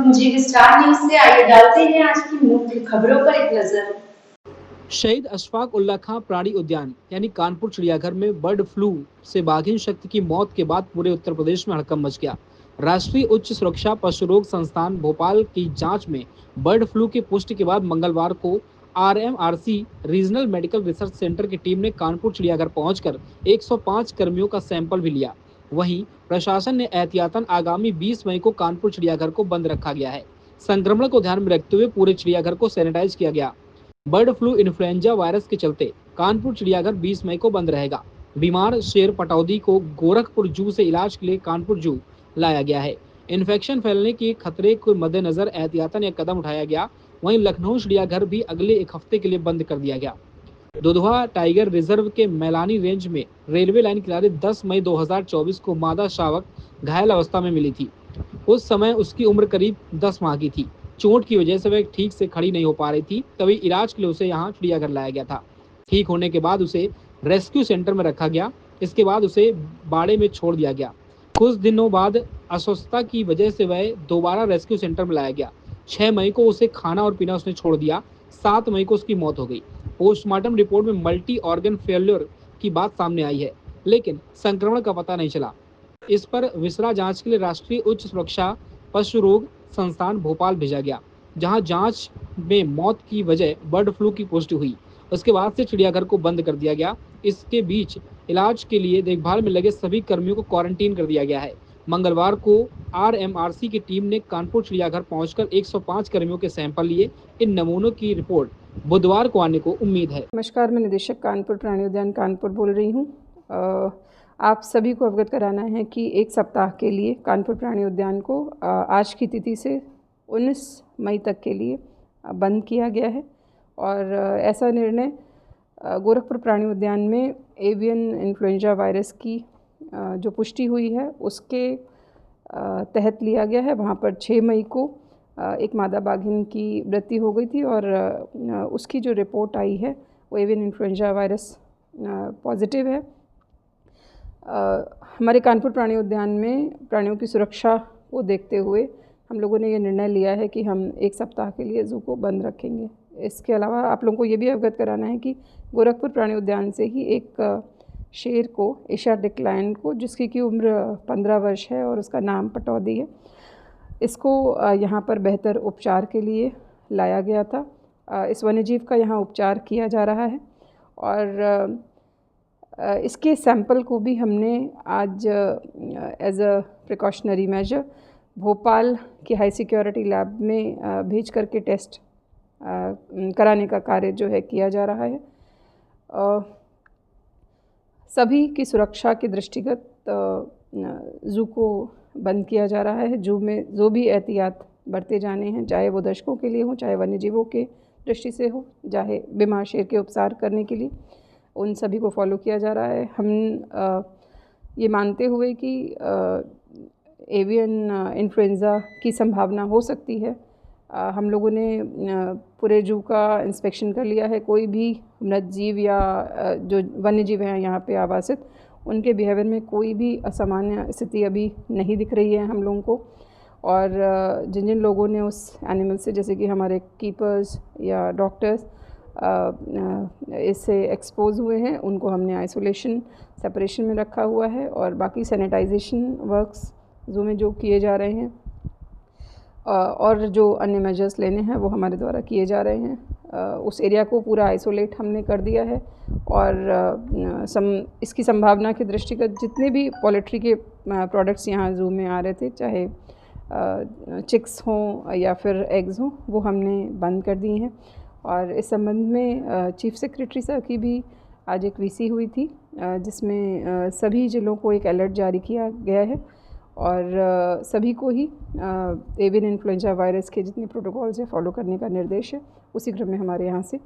जी star news से आइए डालते हैं आज की मुख्य खबरों पर एक नजर। शहीद अशफाक उल्ला खां प्राणी उद्यान यानी कानपुर चिड़ियाघर में बर्ड फ्लू से बाघिन शक्ति की मौत के बाद पूरे उत्तर प्रदेश में हड़कंप मच गया। राष्ट्रीय उच्च सुरक्षा पशु रोग संस्थान भोपाल की जांच में बर्ड फ्लू की पुष्टि के बाद मंगलवार को RMRC regional medical research centre की टीम ने कानपुर चिड़ियाघर पहुंचकर 105 कर्मियों का सैंपल भी लिया। वहीं प्रशासन ने एहतियातन आगामी 20 मई को कानपुर चिड़ियाघर को बंद रखा गया है। संक्रमण को ध्यान में रखते हुए पूरे चिड़ियाघर को सैनिटाइज किया गया। बर्ड फ्लू इन्फ्लुएंजा वायरस के चलते कानपुर चिड़ियाघर 20 मई को बंद रहेगा। बीमार शेर पटौदी को गोरखपुर जू से इलाज के लिए कानपुर जू लाया गया है। इन्फेक्शन फैलने के खतरे के मद्देनजर एहतियातन यह कदम उठाया गया। वहीं लखनऊ चिड़ियाघर भी अगले एक हफ्ते के लिए बंद कर दिया गया। दुधवा टाइगर रिजर्व के मैलानी रेंज में रेलवे लाइन किनारे 10 मई 2024 को मादा शावक घायल अवस्था में मिली थी। उस समय उसकी उम्र करीब 10 माह की थी। चोट की वजह से वह ठीक से खड़ी नहीं हो पा रही थी, तभी इलाज के लिए उसे यहाँ चिड़ियाघर लाया गया था। ठीक होने के बाद उसे रेस्क्यू सेंटर में रखा गया। इसके बाद उसे बाड़े में छोड़ दिया गया। कुछ दिनों बाद अस्वस्थता की वजह से वह दोबारा रेस्क्यू सेंटर में लाया गया। 6 मई को उसे खाना और पीना उसने छोड़ दिया। 7 मई को उसकी मौत हो गई। पोस्टमार्टम रिपोर्ट में मल्टी ऑर्गन फेल्योर की बात सामने आई है, लेकिन संक्रमण का पता नहीं चला। इस पर विसरा जांच के लिए राष्ट्रीय उच्च सुरक्षा पशु रोग संस्थान भोपाल भेजा गया, जहां जांच में मौत की वजह बर्ड फ्लू की पुष्टि हुई। उसके बाद से चिड़ियाघर को बंद कर दिया गया। इसके बीच इलाज के लिए देखभाल में लगे सभी कर्मियों को क्वारंटीन कर दिया गया है। मंगलवार को आरएमआरसी की टीम ने कानपुर चिड़ियाघर पहुंचकर 105 कर्मियों के सैंपल लिए। इन नमूनों की रिपोर्ट बुधवार को आने को उम्मीद है। नमस्कार, मैं निदेशक कानपुर प्राणी उद्यान कानपुर बोल रही हूँ। आप सभी को अवगत कराना है कि एक सप्ताह के लिए कानपुर प्राणी उद्यान को आज की तिथि से 19 मई तक के लिए बंद किया गया है। और ऐसा निर्णय गोरखपुर प्राणी उद्यान में एवियन इन्फ्लुएंजा वायरस की जो पुष्टि हुई है उसके तहत लिया गया है। वहाँ पर 6 मई को एक मादा बाघिन की मृत्यु हो गई थी और उसकी जो रिपोर्ट आई है वो एवियन इन्फ्लुएंजा वायरस पॉजिटिव है। हमारे कानपुर प्राणी उद्यान में प्राणियों की सुरक्षा को देखते हुए हम लोगों ने ये निर्णय लिया है कि हम एक सप्ताह के लिए ज़ू को बंद रखेंगे। इसके अलावा आप लोगों को ये भी अवगत कराना है कि गोरखपुर प्राणी उद्यान से ही एक शेर को, एशियाटिक लायन को, जिसकी की उम्र 15 वर्ष है और उसका नाम पटौदी है, इसको यहाँ पर बेहतर उपचार के लिए लाया गया था। इस वन्यजीव का यहाँ उपचार किया जा रहा है और इसके सैंपल को भी हमने आज as a precautionary measure Bhopal के हाई सिक्योरिटी लैब में भेज करके टेस्ट कराने का कार्य जो है किया जा रहा है। सभी की सुरक्षा के दृष्टिगत ज़ू को बंद किया जा रहा है। जू में जो भी एहतियात बरते जाने हैं, चाहे वो दर्शकों के लिए हो, चाहे वन्यजीवों के दृष्टि से हो, चाहे बीमार शेर के उपचार करने के लिए, उन सभी को फॉलो किया जा रहा है। हम ये मानते हुए कि एवियन इन्फ्लुएंज़ा की संभावना हो सकती है, हम लोगों ने पूरे जू का इंस्पेक्शन कर लिया है। कोई भी मृत जीव या जो वन्य जीव हैं यहाँ पे आवासित, उनके बिहेवियर में कोई भी असामान्य स्थिति अभी नहीं दिख रही है हम लोगों को। और जिन जिन लोगों ने उस एनिमल से, जैसे कि हमारे कीपर्स या डॉक्टर्स इससे एक्सपोज हुए हैं, उनको हमने आइसोलेशन सेपरेशन में रखा हुआ है। और बाकी सैनिटाइजेशन वर्क्स जू में जो किए जा रहे हैं और जो अन्य मेजर्स लेने हैं वो हमारे द्वारा किए जा रहे हैं। उस एरिया को पूरा आइसोलेट हमने कर दिया है और इसकी संभावना के दृष्टिगत जितने भी पोल्ट्री के प्रोडक्ट्स यहाँ जू में आ रहे थे, चाहे चिक्स हों या फिर एग्स हों, वो हमने बंद कर दिए हैं। और इस संबंध में चीफ सेक्रेटरी सर की भी आज एक वीसी हुई थी, जिसमें सभी ज़िलों को एक अलर्ट जारी किया गया है और सभी को ही एवियन इन्फ्लुएंजा वायरस के जितने प्रोटोकॉल्स हैं फॉलो करने का निर्देश है। उसी क्रम में हमारे यहाँ से